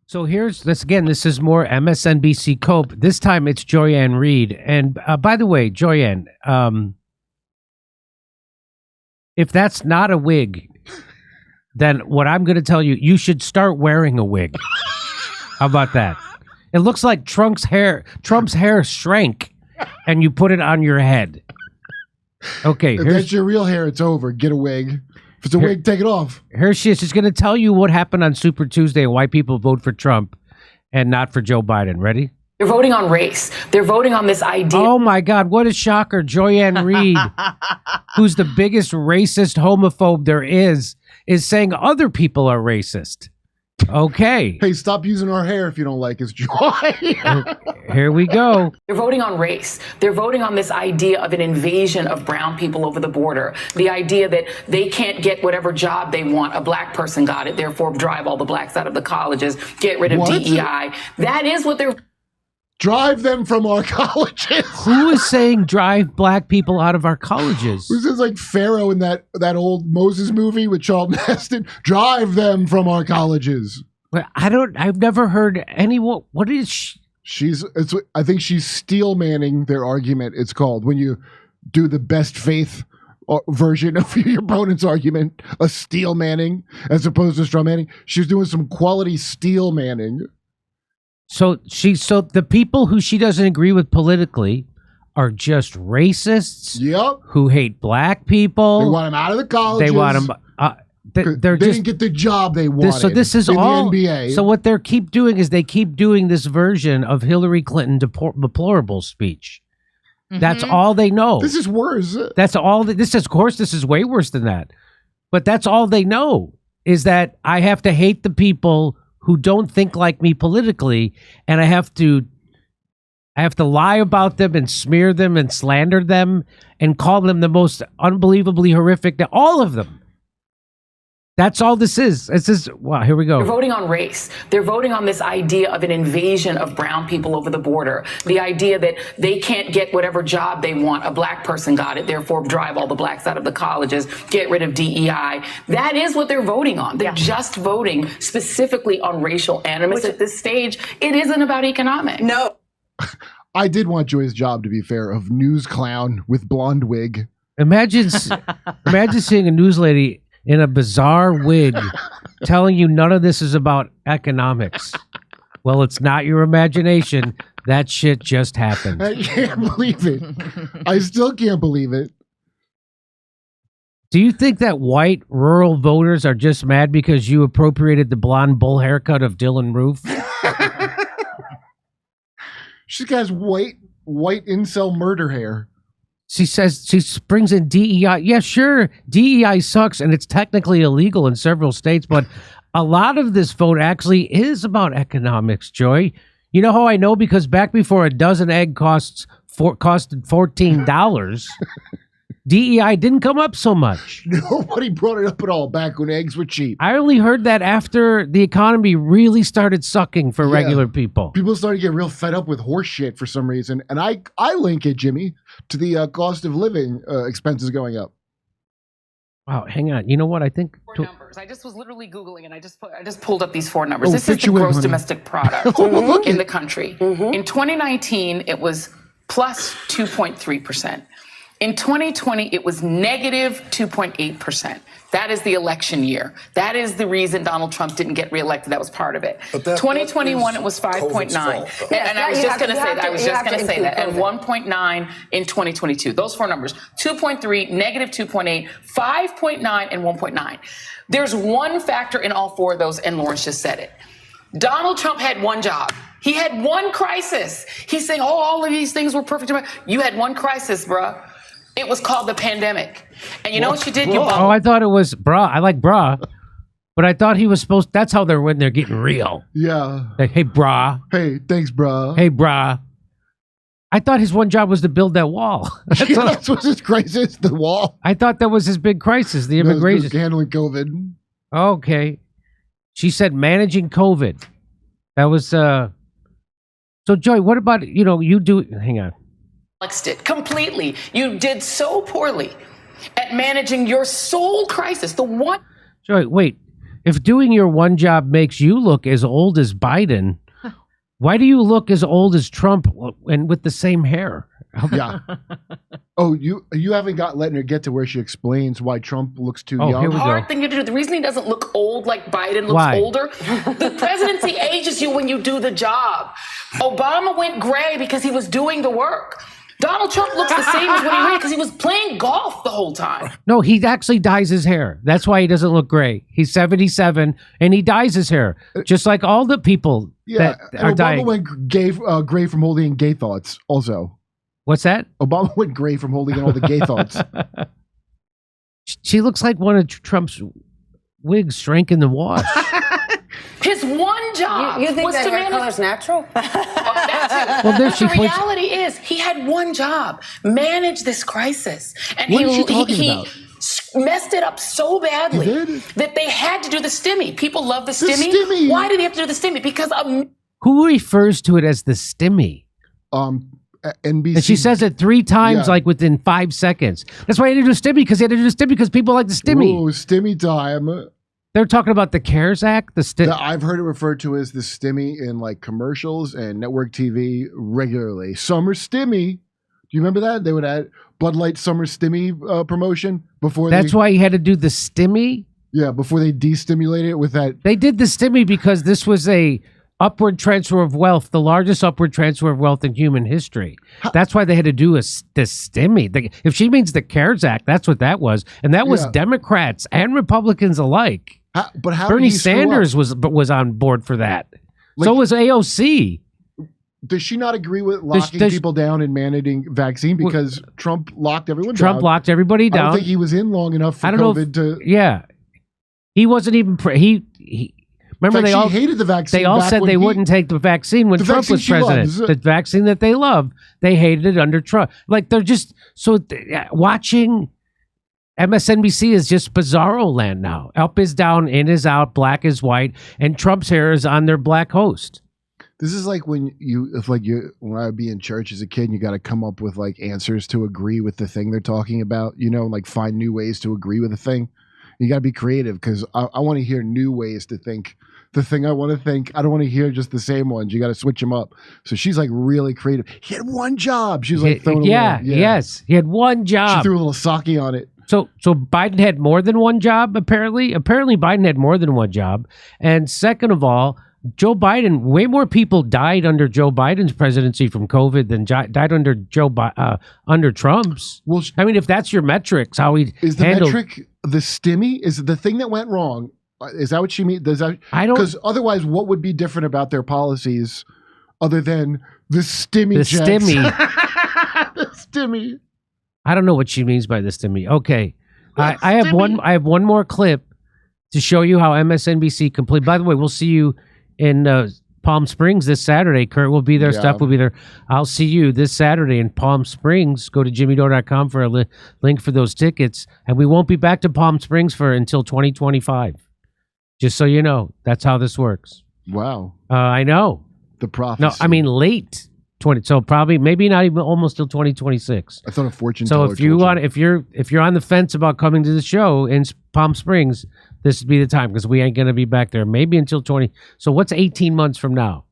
So here's this again. This is more MSNBC Cope. This time it's Joy Reid. And by the way, Joy, if that's not a wig, then what I'm going to tell you, you should start wearing a wig. How about that? It looks like Trump's hair shrank, and you put it on your head. Okay, if that's your real hair, it's over. Get a wig. If it's a wig, take it off. Here she is. She's going to tell you what happened on Super Tuesday and why people vote for Trump and not for Joe Biden. Ready? They're voting on race. They're voting on this idea. Oh, my God. What a shocker. Joy Reid, who's the biggest racist homophobe there is saying other people are racist. Okay. Hey, stop using our hair if you don't like us, Joy. Here we go. They're voting on race. They're voting on this idea of an invasion of brown people over the border. The idea that they can't get whatever job they want. A black person got it. Therefore, drive all the blacks out of the colleges. Get rid of DEI. That is what they're... Drive them from our colleges. Who is saying drive black people out of our colleges? This is like Pharaoh in that old Moses movie with Charlton Heston. Drive them from our colleges. But I've never heard anyone. What is she? I think she's steel manning their argument. It's called when you do the best faith version of your opponent's argument, a steel manning as opposed to straw manning. She's doing some quality steel manning. So the people who she doesn't agree with politically are just racists. Yep. Who hate black people. They want them out of the colleges. They want them. They didn't get the job they wanted. So this is in all. the NBA. So what they keep doing is they keep doing this version of Hillary Clinton deplorable speech. Mm-hmm. That's all they know. This is worse. That's all. This is, of course, this is way worse than that. But that's all they know is that I have to hate the people who don't think like me politically, and I have to lie about them and smear them and slander them and call them the most unbelievably horrific. All of them. That's all this is. This is, wow, here we go. They're voting on race. They're voting on this idea of an invasion of brown people over the border. The idea that they can't get whatever job they want. A black person got it. Therefore, drive all the blacks out of the colleges. Get rid of DEI. That is what they're voting on. They're just voting specifically on racial animus at this stage. It isn't about economics. No. I did want Joy's job, to be fair, of news clown with blonde wig. Imagine seeing a news lady in a bizarre wig telling you none of this is about economics. Well, it's not your imagination. That shit just happened. I can't believe it. I still can't believe it. Do you think that white rural voters are just mad because you appropriated the blonde bull haircut of Dylan Roof? She has white incel murder hair. She says she brings in DEI. Yeah, sure, DEI sucks, and it's technically illegal in several states, but a lot of this vote actually is about economics, Joy. You know how I know? Because back before a dozen egg costed $14, DEI didn't come up so much. Nobody brought it up at all back when eggs were cheap. I only heard that after the economy really started sucking for regular people. People started to get real fed up with horse shit for some reason. And I link it, Jimmy, to the cost of living expenses going up. Wow, hang on. You know what? I think... Four numbers. I just was literally Googling and I just pulled up these four numbers. This is the gross domestic product in the country. In 2019, it was plus 2.3%. In 2020, it was negative 2.8%. That is the election year. That is the reason Donald Trump didn't get reelected. That was part of it. 2021, it was 5.9. And I was just going to say that. I was just going to say that. And 1.9 in 2022. Those four numbers. 2.3, negative 2.8, 5.9, and 1.9. There's one factor in all four of those, and Lawrence just said it. Donald Trump had one job. He had one crisis. He's saying, oh, all of these things were perfect. You had one crisis, bruh. It was called the pandemic. And you know what you did? You Oh, I thought it was bra. I like bra. But I thought he was supposed... That's how they're when they're getting real. Yeah. Like, hey, bra. Hey, thanks, bra. Hey, bra. I thought his one job was to build that wall. That's what his crisis, the wall. I thought that was his big crisis, the immigration. Handling COVID. Okay. She said managing COVID. That was... So, Joy, what about, you do... Hang on. It completely. You did so poorly at managing your sole crisis. The one. Joy, wait. If doing your one job makes you look as old as Biden, why do you look as old as Trump and with the same hair? Yeah. Oh, you haven't letting her get to where she explains why Trump looks too young. Here we go. Hard thing to do. The reason he doesn't look old like Biden looks older, the presidency ages you when you do the job. Obama went gray because he was doing the work. Donald Trump looks the same as when he ran because he was playing golf the whole time. No, he actually dyes his hair. That's why he doesn't look gray. He's 77 and he dyes his hair, just like all the people that are Obama dying. went gray from holding in gay thoughts also. What's that? Obama went gray from holding in all the gay thoughts. She looks like one of Trump's wigs shrank in the wash. His one job you think was that to hair manage. color's natural? Well, there she The points. reality is, he had one job: manage this crisis, and What is she he talking about? messed it up so badly He did? that they had to do the stimmy. People love the stimmy. stimmy. Why did they have to do the stimmy? Because Who refers to it as the stimmy? NBC. And she says it 3 times, like within 5 seconds. That's why he had to do stimmy, because he had to do the stimmy because people like the stimmy. Ooh, stimmy time. They're talking about the CARES Act. I've heard it referred to as the stimmy in like commercials and network TV regularly. Summer stimmy. Do you remember that? They would add Bud Light summer stimmy promotion before. That's why he had to do the stimmy. Yeah, before they destimulated it with that. They did the stimmy because this was a upward transfer of wealth, the largest upward transfer of wealth in human history. That's why they had to do the stimmy. If she means the CARES Act, that's what that was, and that was Democrats and Republicans alike. But how Bernie did he screw Sanders up? was on board for that. So was AOC. Does she not agree with locking people down and mandating vaccine because Trump locked everyone down? Trump locked everybody down. I don't think he was in long enough for COVID to. Yeah, he wasn't even. He remember they all hated the vaccine. They all said they wouldn't take the vaccine when Trump was president. The vaccine that they love, they hated it under Trump. Like they're just watching. MSNBC is just bizarro land now. Up is down, in is out, black is white, and Trump's hair is on their black host. This is like when when I would be in church as a kid, and you got to come up with like answers to agree with the thing they're talking about, like find new ways to agree with a thing. You got to be creative because I want to hear new ways to think the thing I want to think. I don't want to hear just the same ones. You got to switch them up. So she's like really creative. He had one job. She was like throwing yes. He had one job. She threw a little sake on it. So Biden had more than one job, apparently. Apparently Biden had more than one job. And second of all, Joe Biden, way more people died under Joe Biden's presidency from COVID than died under under Trump's. Well, I mean, if that's your metrics, how he is the metric the stimmy? Is the thing that went wrong? Is that what she means? I don't, because otherwise, what would be different about their policies other than the stimmy? The stimmy. The stimmy. I don't know what she means by this to me. Okay, I have one more clip to show you how MSNBC complete. By the way, we'll see you in Palm Springs this Saturday. Kurt will be there. Yeah. Steph will be there. I'll see you this Saturday in Palm Springs. Go to jimmydore.com for a link for those tickets, and we won't be back to Palm Springs until 2025. Just so you know, that's how this works. Wow. I know. The prophecy. No, I mean late. 20, so probably maybe not even almost till 2026. I thought a fortune teller. So if you're on the fence about coming to the show in Palm Springs, this would be the time because we ain't gonna be back there maybe until 20. So what's 18 months from now?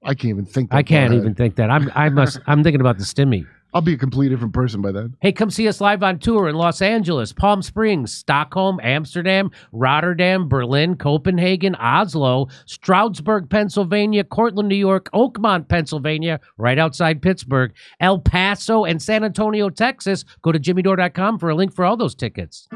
I can't even think. I can't even think that. I'm thinking about the stimmy. I'll be a completely different person by then. Hey, come see us live on tour in Los Angeles, Palm Springs, Stockholm, Amsterdam, Rotterdam, Berlin, Copenhagen, Oslo, Stroudsburg, Pennsylvania, Cortland, New York, Oakmont, Pennsylvania, right outside Pittsburgh, El Paso, and San Antonio, Texas. Go to jimmydore.com for a link for all those tickets.